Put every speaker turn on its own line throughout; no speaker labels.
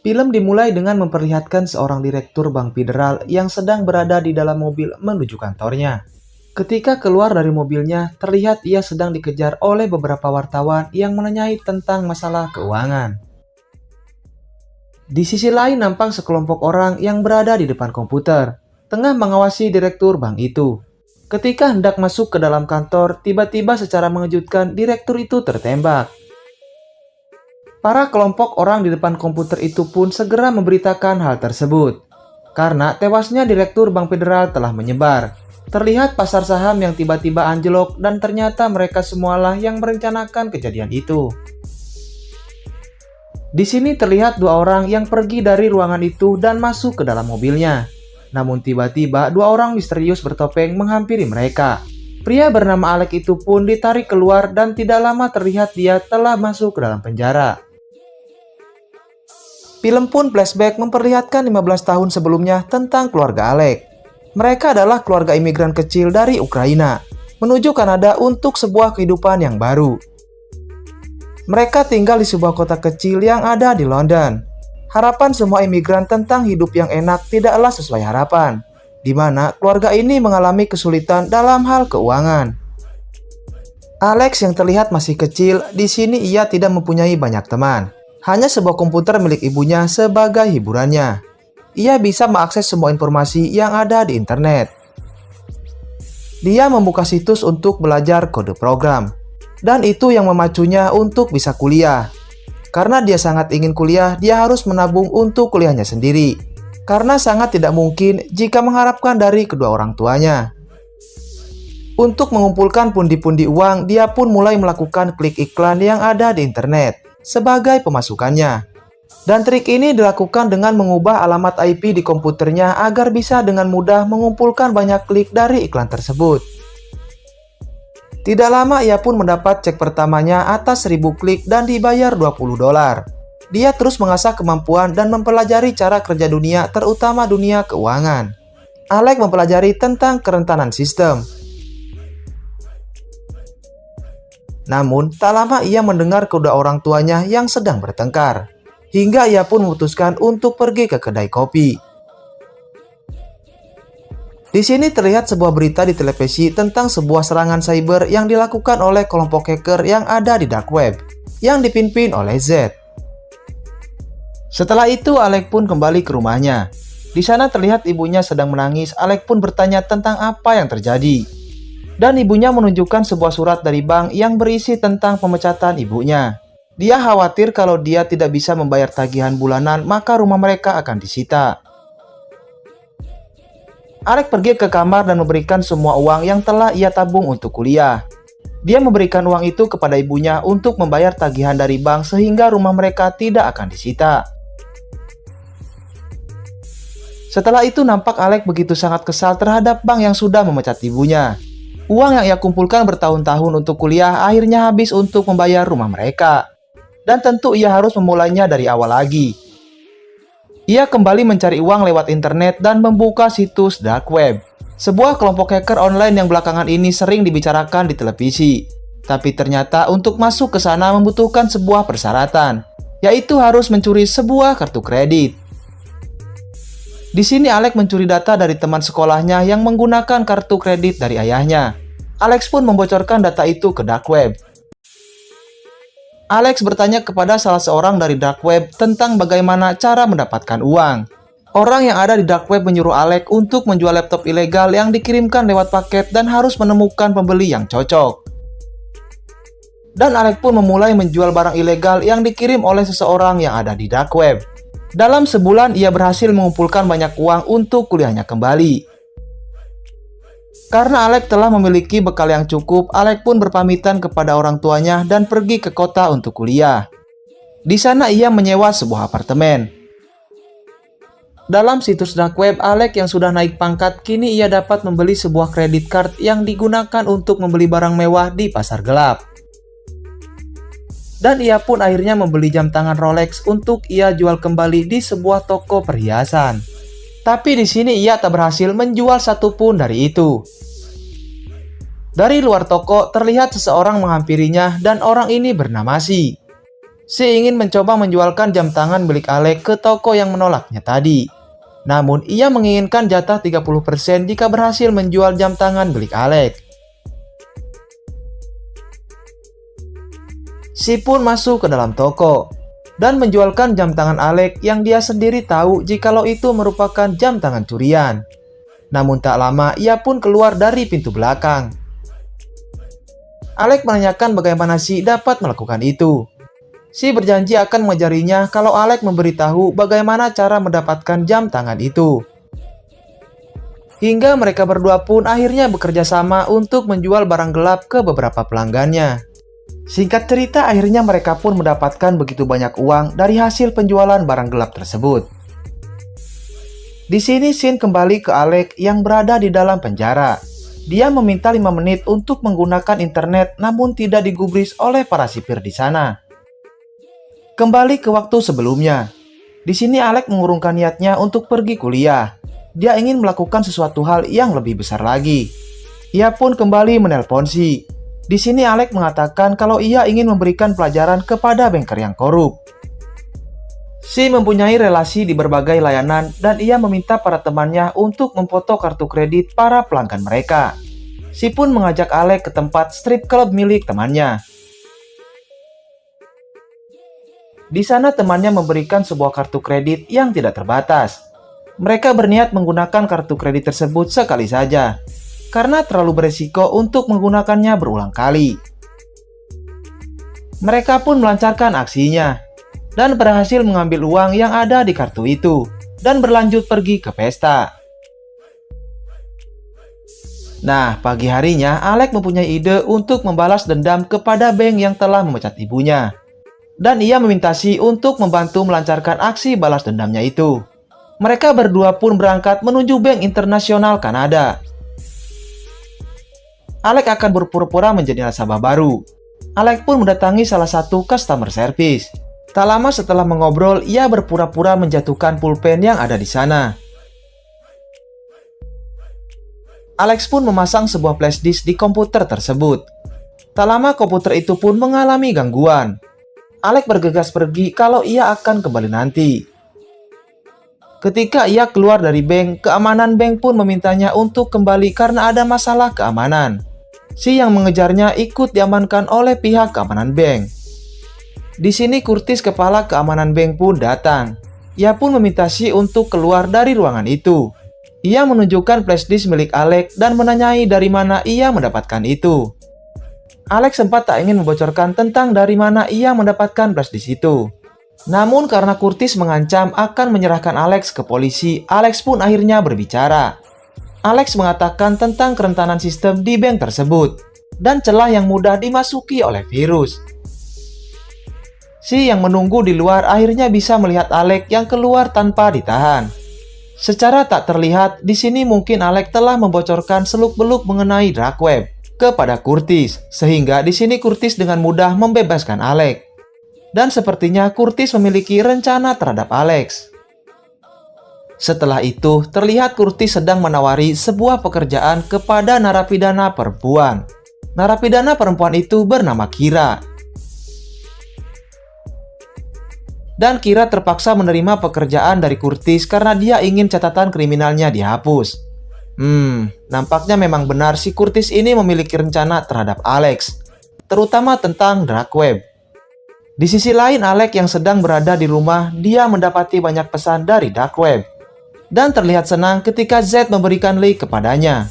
Film dimulai dengan memperlihatkan seorang direktur bank federal yang sedang berada di dalam mobil menuju kantornya. Ketika keluar dari mobilnya, terlihat ia sedang dikejar oleh beberapa wartawan yang menanyai tentang masalah keuangan. Di sisi lain nampak sekelompok orang yang berada di depan komputer, tengah mengawasi direktur bank itu. Ketika hendak masuk ke dalam kantor, tiba-tiba secara mengejutkan direktur itu tertembak. Para kelompok orang di depan komputer itu pun segera memberitakan hal tersebut. Karena tewasnya direktur Bank Federal telah menyebar. Terlihat pasar saham yang tiba-tiba anjlok dan ternyata mereka semualah yang merencanakan kejadian itu. Di sini terlihat dua orang yang pergi dari ruangan itu dan masuk ke dalam mobilnya. Namun tiba-tiba dua orang misterius bertopeng menghampiri mereka. Pria bernama Alex itu pun ditarik keluar dan tidak lama terlihat dia telah masuk ke dalam penjara. Film pun flashback memperlihatkan 15 tahun sebelumnya tentang keluarga Alex. Mereka adalah keluarga imigran kecil dari Ukraina, menuju Kanada untuk sebuah kehidupan yang baru. Mereka tinggal di sebuah kota kecil yang ada di London. Harapan semua imigran tentang hidup yang enak tidaklah sesuai harapan, di mana keluarga ini mengalami kesulitan dalam hal keuangan. Alex yang terlihat masih kecil, di sini ia tidak mempunyai banyak teman. Hanya sebuah komputer milik ibunya sebagai hiburannya. Ia bisa mengakses semua informasi yang ada di internet. Dia membuka situs untuk belajar kode program. Dan itu yang memacunya untuk bisa kuliah. Karena dia sangat ingin kuliah, dia harus menabung untuk kuliahnya sendiri. Karena sangat tidak mungkin jika mengharapkan dari kedua orang tuanya. Untuk mengumpulkan pundi-pundi uang, dia pun mulai melakukan klik iklan yang ada di internet sebagai pemasukannya. Dan trik ini dilakukan dengan mengubah alamat IP di komputernya agar bisa dengan mudah mengumpulkan banyak klik dari iklan tersebut. Tidak lama ia pun mendapat cek pertamanya atas 1000 klik dan dibayar $20. Dia terus mengasah kemampuan dan mempelajari cara kerja dunia, terutama dunia keuangan. Alex mempelajari tentang kerentanan sistem. Namun, tak lama ia mendengar kedua orang tuanya yang sedang bertengkar. Hingga ia pun memutuskan untuk pergi ke kedai kopi. Di sini terlihat sebuah berita di televisi tentang sebuah serangan cyber yang dilakukan oleh kelompok hacker yang ada di dark web, yang dipimpin oleh Z. Setelah itu, Alex pun kembali ke rumahnya. Di sana terlihat ibunya sedang menangis. Alex pun bertanya tentang apa yang terjadi. Dan ibunya menunjukkan sebuah surat dari bank yang berisi tentang pemecatan ibunya. Dia khawatir kalau dia tidak bisa membayar tagihan bulanan, maka rumah mereka akan disita. Alex pergi ke kamar dan memberikan semua uang yang telah ia tabung untuk kuliah. Dia memberikan uang itu kepada ibunya untuk membayar tagihan dari bank sehingga rumah mereka tidak akan disita. Setelah itu nampak Alex begitu sangat kesal terhadap bank yang sudah memecat ibunya. Uang yang ia kumpulkan bertahun-tahun untuk kuliah akhirnya habis untuk membayar rumah mereka. Dan tentu ia harus memulainya dari awal lagi. Ia kembali mencari uang lewat internet dan membuka situs dark web. Sebuah kelompok hacker online yang belakangan ini sering dibicarakan di televisi. Tapi ternyata untuk masuk ke sana membutuhkan sebuah persyaratan, yaitu harus mencuri sebuah kartu kredit. Di sini Alex mencuri data dari teman sekolahnya yang menggunakan kartu kredit dari ayahnya. Alex pun membocorkan data itu ke dark web. Alex bertanya kepada salah seorang dari dark web tentang bagaimana cara mendapatkan uang. Orang yang ada di dark web menyuruh Alex untuk menjual laptop ilegal yang dikirimkan lewat paket dan harus menemukan pembeli yang cocok. Dan Alex pun memulai menjual barang ilegal yang dikirim oleh seseorang yang ada di dark web. Dalam sebulan ia berhasil mengumpulkan banyak uang untuk kuliahnya kembali. Karena Alex telah memiliki bekal yang cukup, Alex pun berpamitan kepada orang tuanya dan pergi ke kota untuk kuliah. Di sana ia menyewa sebuah apartemen. Dalam situs dark web, Alex yang sudah naik pangkat, kini ia dapat membeli sebuah kredit card yang digunakan untuk membeli barang mewah di pasar gelap. Dan ia pun akhirnya membeli jam tangan Rolex untuk ia jual kembali di sebuah toko perhiasan. Tapi di sini ia tak berhasil menjual satupun dari itu. Dari luar toko terlihat seseorang menghampirinya dan orang ini bernama Si. Si ingin mencoba menjualkan jam tangan milik Alex ke toko yang menolaknya tadi. Namun, ia menginginkan jatah 30% jika berhasil menjual jam tangan milik Alex. Si pun masuk ke dalam toko dan menjualkan jam tangan Alex yang dia sendiri tahu jikalau itu merupakan jam tangan curian. Namun tak lama ia pun keluar dari pintu belakang. Alex menanyakan bagaimana Si dapat melakukan itu. Si berjanji akan mengajarinya kalau Alex memberitahu bagaimana cara mendapatkan jam tangan itu. Hingga mereka berdua pun akhirnya bekerja sama untuk menjual barang gelap ke beberapa pelanggannya. Singkat cerita, akhirnya mereka pun mendapatkan begitu banyak uang dari hasil penjualan barang gelap tersebut. Di sini Shin kembali ke Alex yang berada di dalam penjara. Dia meminta 5 menit untuk menggunakan internet namun tidak digubris oleh para sipir di sana. Kembali ke waktu sebelumnya. Di sini Alex mengurungkan niatnya untuk pergi kuliah. Dia ingin melakukan sesuatu hal yang lebih besar lagi. Ia pun kembali menelpon Si. Di sini Alex mengatakan kalau ia ingin memberikan pelajaran kepada banker yang korup. Si mempunyai relasi di berbagai layanan dan ia meminta para temannya untuk memfoto kartu kredit para pelanggan mereka. Si pun mengajak Alex ke tempat strip club milik temannya. Di sana temannya memberikan sebuah kartu kredit yang tidak terbatas. Mereka berniat menggunakan kartu kredit tersebut sekali saja, karena terlalu beresiko untuk menggunakannya berulang kali. Mereka pun melancarkan aksinya, dan berhasil mengambil uang yang ada di kartu itu, dan berlanjut pergi ke pesta. Nah, pagi harinya Alex mempunyai ide untuk membalas dendam kepada bank yang telah memecat ibunya. Dan ia meminta Si untuk membantu melancarkan aksi balas dendamnya itu. Mereka berdua pun berangkat menuju Bank Internasional Kanada. Alex akan berpura-pura menjadi nasabah baru. Alex pun mendatangi salah satu customer service. Tak lama setelah mengobrol, ia berpura-pura menjatuhkan pulpen yang ada di sana. Alex pun memasang sebuah flash disk di komputer tersebut. Tak lama komputer itu pun mengalami gangguan. Alex bergegas pergi kalau ia akan kembali nanti. Ketika ia keluar dari bank, keamanan bank pun memintanya untuk kembali karena ada masalah keamanan. Si yang mengejarnya ikut diamankan oleh pihak keamanan bank. Di sini Curtis, kepala keamanan bank pun datang. Ia pun meminta Si untuk keluar dari ruangan itu. Ia menunjukkan flash disk milik Alex dan menanyai dari mana ia mendapatkan itu. Alex sempat tak ingin membocorkan tentang dari mana ia mendapatkan flash disk itu. Namun karena Curtis mengancam akan menyerahkan Alex ke polisi, Alex pun akhirnya berbicara. Alex mengatakan tentang kerentanan sistem di bank tersebut dan celah yang mudah dimasuki oleh virus. Si yang menunggu di luar akhirnya bisa melihat Alex yang keluar tanpa ditahan. Secara tak terlihat, di sini mungkin Alex telah membocorkan seluk-beluk mengenai dark web kepada Curtis, sehingga di sini Curtis dengan mudah membebaskan Alex. Dan sepertinya Curtis memiliki rencana terhadap Alex. Setelah itu, terlihat Curtis sedang menawari sebuah pekerjaan kepada narapidana perempuan. Narapidana perempuan itu bernama Kira. Dan Kira terpaksa menerima pekerjaan dari Curtis karena dia ingin catatan kriminalnya dihapus. Nampaknya memang benar si Curtis ini memiliki rencana terhadap Alex, terutama tentang dark web. Di sisi lain, Alex yang sedang berada di rumah, dia mendapati banyak pesan dari dark web. Dan terlihat senang ketika Z memberikan link kepadanya.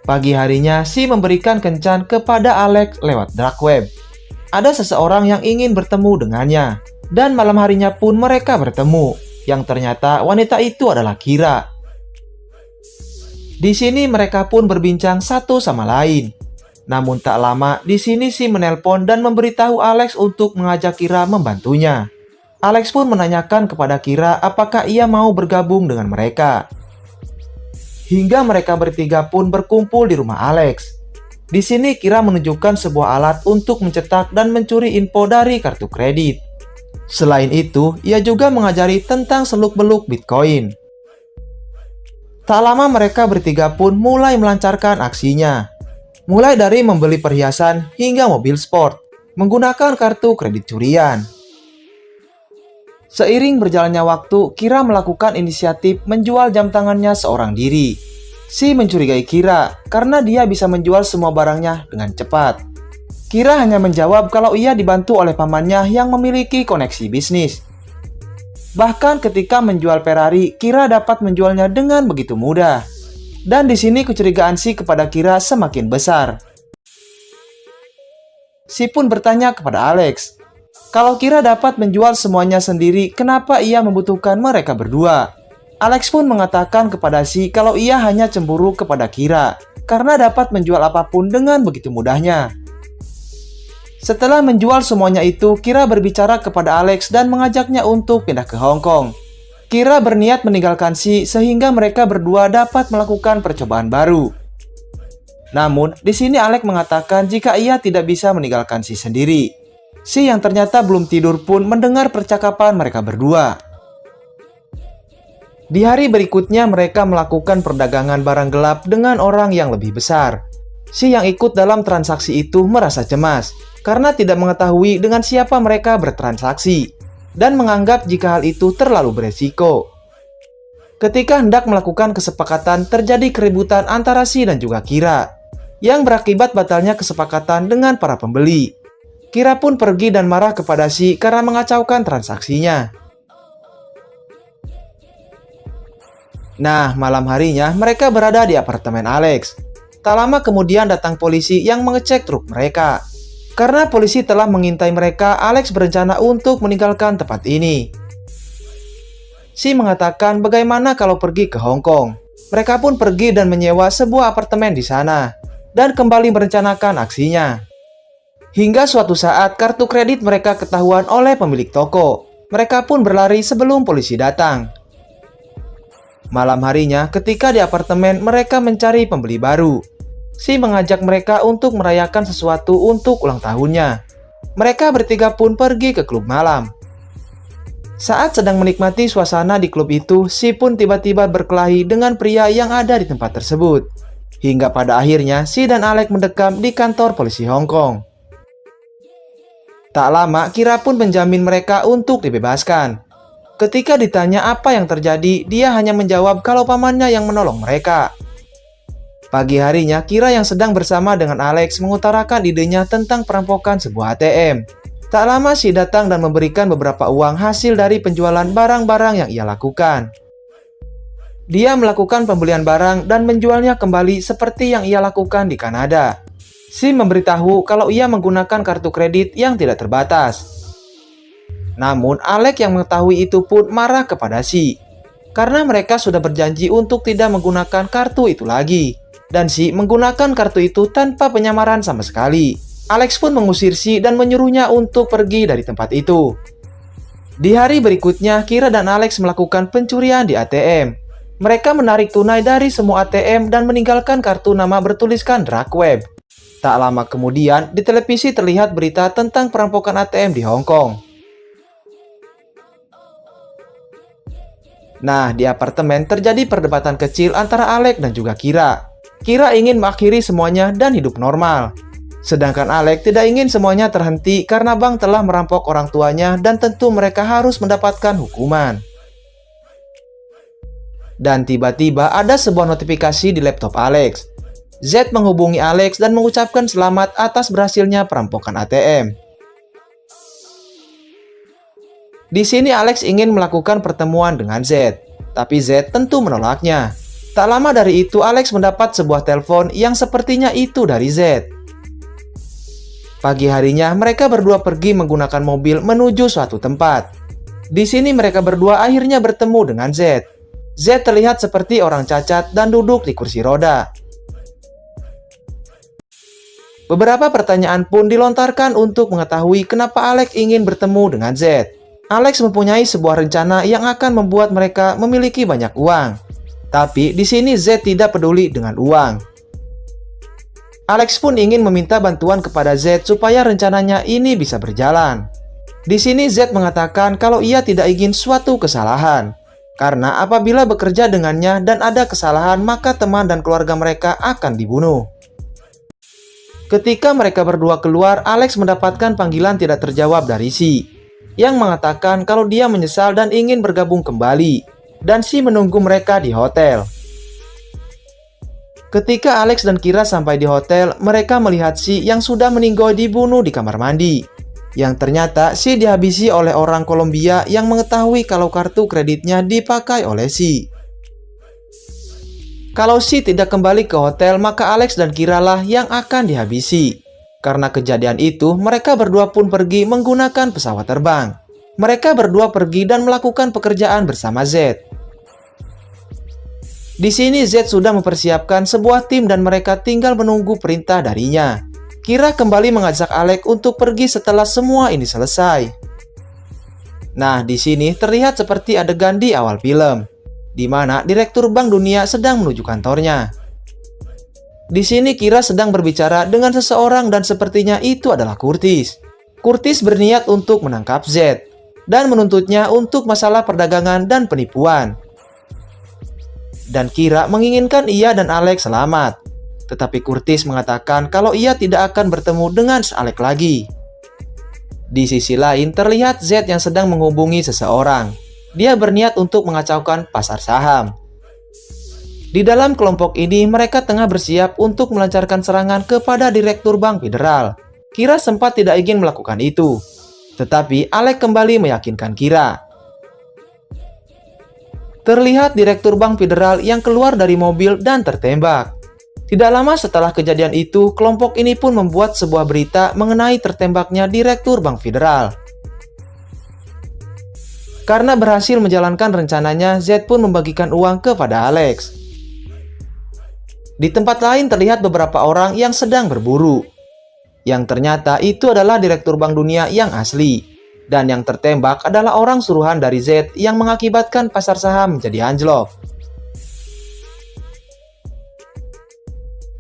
Pagi harinya, Si memberikan kencan kepada Alex lewat dark web. Ada seseorang yang ingin bertemu dengannya. Dan malam harinya pun mereka bertemu. Yang ternyata wanita itu adalah Kira. Di sini mereka pun berbincang satu sama lain. Namun tak lama, di sini Si menelpon dan memberitahu Alex untuk mengajak Kira membantunya. Alex pun menanyakan kepada Kira apakah ia mau bergabung dengan mereka. Hingga mereka bertiga pun berkumpul di rumah Alex. Di sini Kira menunjukkan sebuah alat untuk mencetak dan mencuri info dari kartu kredit. Selain itu, ia juga mengajari tentang seluk-beluk Bitcoin. Tak lama mereka bertiga pun mulai melancarkan aksinya. Mulai dari membeli perhiasan hingga mobil sport. menggunakan kartu kredit curian. Seiring berjalannya waktu, Kira melakukan inisiatif menjual jam tangannya seorang diri. Si mencurigai Kira karena dia bisa menjual semua barangnya dengan cepat. Kira hanya menjawab kalau ia dibantu oleh pamannya yang memiliki koneksi bisnis. Bahkan ketika menjual Ferrari, Kira dapat menjualnya dengan begitu mudah. Dan di sini kecurigaan Si kepada Kira semakin besar. Si pun bertanya kepada Alex, kalau Kira dapat menjual semuanya sendiri, kenapa ia membutuhkan mereka berdua? Alex pun mengatakan kepada Si kalau ia hanya cemburu kepada Kira karena dapat menjual apapun dengan begitu mudahnya. Setelah menjual semuanya itu, Kira berbicara kepada Alex dan mengajaknya untuk pindah ke Hong Kong. Kira berniat meninggalkan Si sehingga mereka berdua dapat melakukan percobaan baru. Namun, di sini Alex mengatakan jika ia tidak bisa meninggalkan Si sendiri. Si yang ternyata belum tidur pun mendengar percakapan mereka berdua. Di hari berikutnya mereka melakukan perdagangan barang gelap dengan orang yang lebih besar. Si yang ikut dalam transaksi itu merasa cemas karena tidak mengetahui dengan siapa mereka bertransaksi dan menganggap jika hal itu terlalu beresiko. Ketika hendak melakukan kesepakatan, terjadi keributan antara Si dan juga Kira yang berakibat batalnya kesepakatan dengan para pembeli. Kira pun pergi dan marah kepada Si karena mengacaukan transaksinya. Nah, malam harinya mereka berada di apartemen Alex. Tak lama kemudian datang polisi yang mengecek truk mereka. Karena polisi telah mengintai mereka, Alex berencana untuk meninggalkan tempat ini. Si mengatakan bagaimana kalau pergi ke Hong Kong. Mereka pun pergi dan menyewa sebuah apartemen di sana dan kembali merencanakan aksinya. Hingga suatu saat kartu kredit mereka ketahuan oleh pemilik toko. Mereka pun berlari sebelum polisi datang. Malam harinya ketika di apartemen mereka mencari pembeli baru. Si mengajak mereka untuk merayakan sesuatu untuk ulang tahunnya. Mereka bertiga pun pergi ke klub malam. Saat sedang menikmati suasana di klub itu, Si pun tiba-tiba berkelahi dengan pria yang ada di tempat tersebut. Hingga pada akhirnya Si dan Alex mendekam di kantor polisi Hong Kong. Tak lama, Kira pun menjamin mereka untuk dibebaskan. Ketika ditanya apa yang terjadi, dia hanya menjawab kalau pamannya yang menolong mereka. Pagi harinya, Kira yang sedang bersama dengan Alex mengutarakan idenya tentang perampokan sebuah ATM. Tak lama Si datang dan memberikan beberapa uang hasil dari penjualan barang-barang yang ia lakukan. Dia melakukan pembelian barang dan menjualnya kembali seperti yang ia lakukan di Kanada. Si memberitahu kalau ia menggunakan kartu kredit yang tidak terbatas. Namun, Alex yang mengetahui itu pun marah kepada Si. Karena mereka sudah berjanji untuk tidak menggunakan kartu itu lagi. Dan Si menggunakan kartu itu tanpa penyamaran sama sekali. Alex pun mengusir Si dan menyuruhnya untuk pergi dari tempat itu. Di hari berikutnya, Kira dan Alex melakukan pencurian di ATM. Mereka menarik tunai dari semua ATM dan meninggalkan kartu nama bertuliskan Dark Web. Tak lama kemudian, di televisi terlihat berita tentang perampokan ATM di Hong Kong. Nah, di apartemen terjadi perdebatan kecil antara Alex dan juga Kira. Kira ingin mengakhiri semuanya dan hidup normal. Sedangkan Alex tidak ingin semuanya terhenti karena bank telah merampok orang tuanya dan tentu mereka harus mendapatkan hukuman. Dan tiba-tiba ada sebuah notifikasi di laptop Alex. Z menghubungi Alex dan mengucapkan selamat atas berhasilnya perampokan ATM. Di sini Alex ingin melakukan pertemuan dengan Z, tapi Z tentu menolaknya. Tak lama dari itu Alex mendapat sebuah telepon yang sepertinya itu dari Z. Pagi harinya mereka berdua pergi menggunakan mobil menuju suatu tempat. Di sini mereka berdua akhirnya bertemu dengan Z. Z terlihat seperti orang cacat dan duduk di kursi roda. Beberapa pertanyaan pun dilontarkan untuk mengetahui kenapa Alex ingin bertemu dengan Z. Alex mempunyai sebuah rencana yang akan membuat mereka memiliki banyak uang. Tapi di sini Z tidak peduli dengan uang. Alex pun ingin meminta bantuan kepada Z supaya rencananya ini bisa berjalan. Di sini Z mengatakan kalau ia tidak ingin suatu kesalahan. Karena apabila bekerja dengannya dan ada kesalahan, maka teman dan keluarga mereka akan dibunuh. Ketika mereka berdua keluar, Alex mendapatkan panggilan tidak terjawab dari Si, yang mengatakan kalau dia menyesal dan ingin bergabung kembali, dan Si menunggu mereka di hotel. Ketika Alex dan Kira sampai di hotel, mereka melihat Si yang sudah meninggoy dibunuh di kamar mandi. Yang ternyata Si dihabisi oleh orang Kolombia yang mengetahui kalau kartu kreditnya dipakai oleh Si. Kalau Si tidak kembali ke hotel, maka Alex dan Kira lah yang akan dihabisi. Karena kejadian itu, mereka berdua pun pergi menggunakan pesawat terbang. Mereka berdua pergi dan melakukan pekerjaan bersama Z. Di sini Z sudah mempersiapkan sebuah tim dan mereka tinggal menunggu perintah darinya. Kira kembali mengajak Alex untuk pergi setelah semua ini selesai. Nah, di sini terlihat seperti adegan di awal film, di mana Direktur Bank Dunia sedang menuju kantornya. Di sini Kira sedang berbicara dengan seseorang dan sepertinya itu adalah Curtis. Curtis berniat untuk menangkap Z dan menuntutnya untuk masalah perdagangan dan penipuan. Dan Kira menginginkan ia dan Alex selamat. Tetapi Curtis mengatakan kalau ia tidak akan bertemu dengan Alex lagi. Di sisi lain terlihat Z yang sedang menghubungi seseorang. Dia berniat untuk mengacaukan pasar saham. Di dalam kelompok ini mereka tengah bersiap untuk melancarkan serangan kepada Direktur Bank Federal. Kira sempat tidak ingin melakukan itu. Tetapi Alex kembali meyakinkan Kira. Terlihat Direktur Bank Federal yang keluar dari mobil dan tertembak. Tidak lama setelah kejadian itu, kelompok ini pun membuat sebuah berita mengenai tertembaknya Direktur Bank Federal. Karena berhasil menjalankan rencananya, Z pun membagikan uang kepada Alex. Di tempat lain terlihat beberapa orang yang sedang berburu. Yang ternyata itu adalah Direktur Bank Dunia yang asli. Dan yang tertembak adalah orang suruhan dari Z yang mengakibatkan pasar saham menjadi anjlok.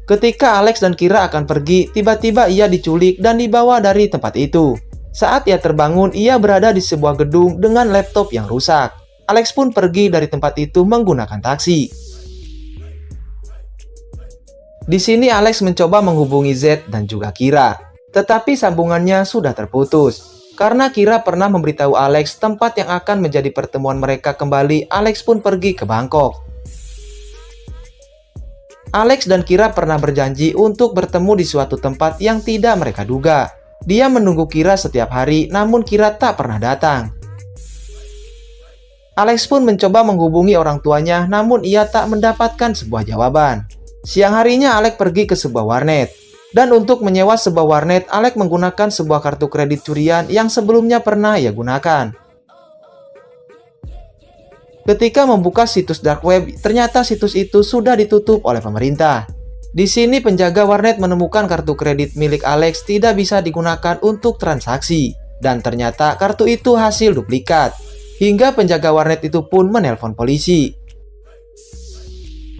Ketika Alex dan Kira akan pergi, tiba-tiba ia diculik dan dibawa dari tempat itu. Saat ia terbangun, ia berada di sebuah gedung dengan laptop yang rusak. Alex pun pergi dari tempat itu menggunakan taksi. Di sini Alex mencoba menghubungi Z dan juga Kira, tetapi sambungannya sudah terputus. Karena Kira pernah memberitahu Alex tempat yang akan menjadi pertemuan mereka kembali, Alex pun pergi ke Bangkok. Alex dan Kira pernah berjanji untuk bertemu di suatu tempat yang tidak mereka duga. Dia menunggu Kira setiap hari, namun Kira tak pernah datang. Alex pun mencoba menghubungi orang tuanya, namun ia tak mendapatkan sebuah jawaban. Siang harinya Alex pergi ke sebuah warnet. Dan untuk menyewa sebuah warnet, Alex menggunakan sebuah kartu kredit curian yang sebelumnya pernah ia gunakan. Ketika membuka situs dark web, ternyata situs itu sudah ditutup oleh pemerintah. Di sini penjaga warnet menemukan kartu kredit milik Alex tidak bisa digunakan untuk transaksi. Dan ternyata kartu itu hasil duplikat. Hingga penjaga warnet itu pun menelpon polisi.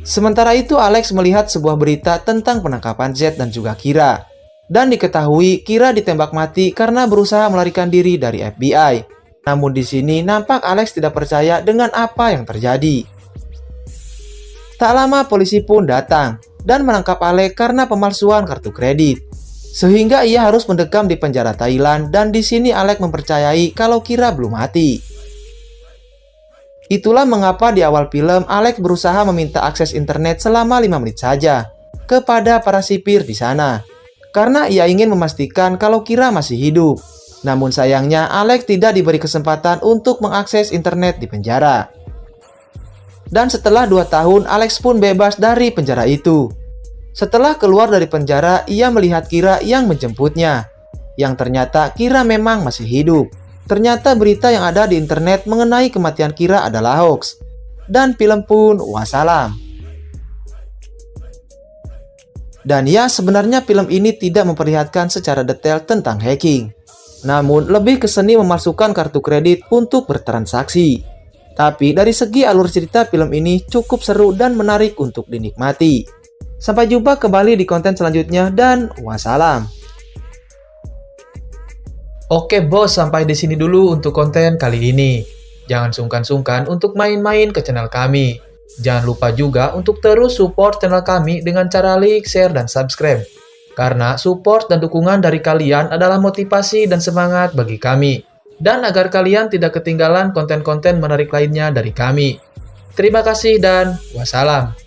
Sementara itu Alex melihat sebuah berita tentang penangkapan Z dan juga Kira. Dan diketahui Kira ditembak mati karena berusaha melarikan diri dari FBI. Namun di sini nampak Alex tidak percaya dengan apa yang terjadi. Tak lama polisi pun datang dan menangkap Alex karena pemalsuan kartu kredit. Sehingga ia harus mendekam di penjara Thailand dan di sini Alex mempercayai kalau Kira belum mati. Itulah mengapa di awal film Alex berusaha meminta akses internet selama 5 menit saja kepada para sipir di sana. Karena ia ingin memastikan kalau Kira masih hidup. Namun sayangnya Alex tidak diberi kesempatan untuk mengakses internet di penjara. Dan setelah 2 tahun Alex pun bebas dari penjara itu. Setelah keluar dari penjara, ia melihat Kira yang menjemputnya. Yang ternyata Kira memang masih hidup. Ternyata berita yang ada di internet mengenai kematian Kira adalah hoax. Dan film pun wassalam. Dan ya, sebenarnya film ini tidak memperlihatkan secara detail tentang hacking. Namun lebih ke seni memasukkan kartu kredit untuk bertransaksi. Tapi dari segi alur cerita film ini cukup seru dan menarik untuk dinikmati. Sampai jumpa kembali di konten selanjutnya dan wassalam. Oke bos, sampai di sini dulu untuk konten kali ini. Jangan sungkan-sungkan untuk main-main ke channel kami. Jangan lupa juga untuk terus support channel kami dengan cara like, share, dan subscribe. Karena support dan dukungan dari kalian adalah motivasi dan semangat bagi kami. Dan agar kalian tidak ketinggalan konten-konten menarik lainnya dari kami. Terima kasih dan wassalam.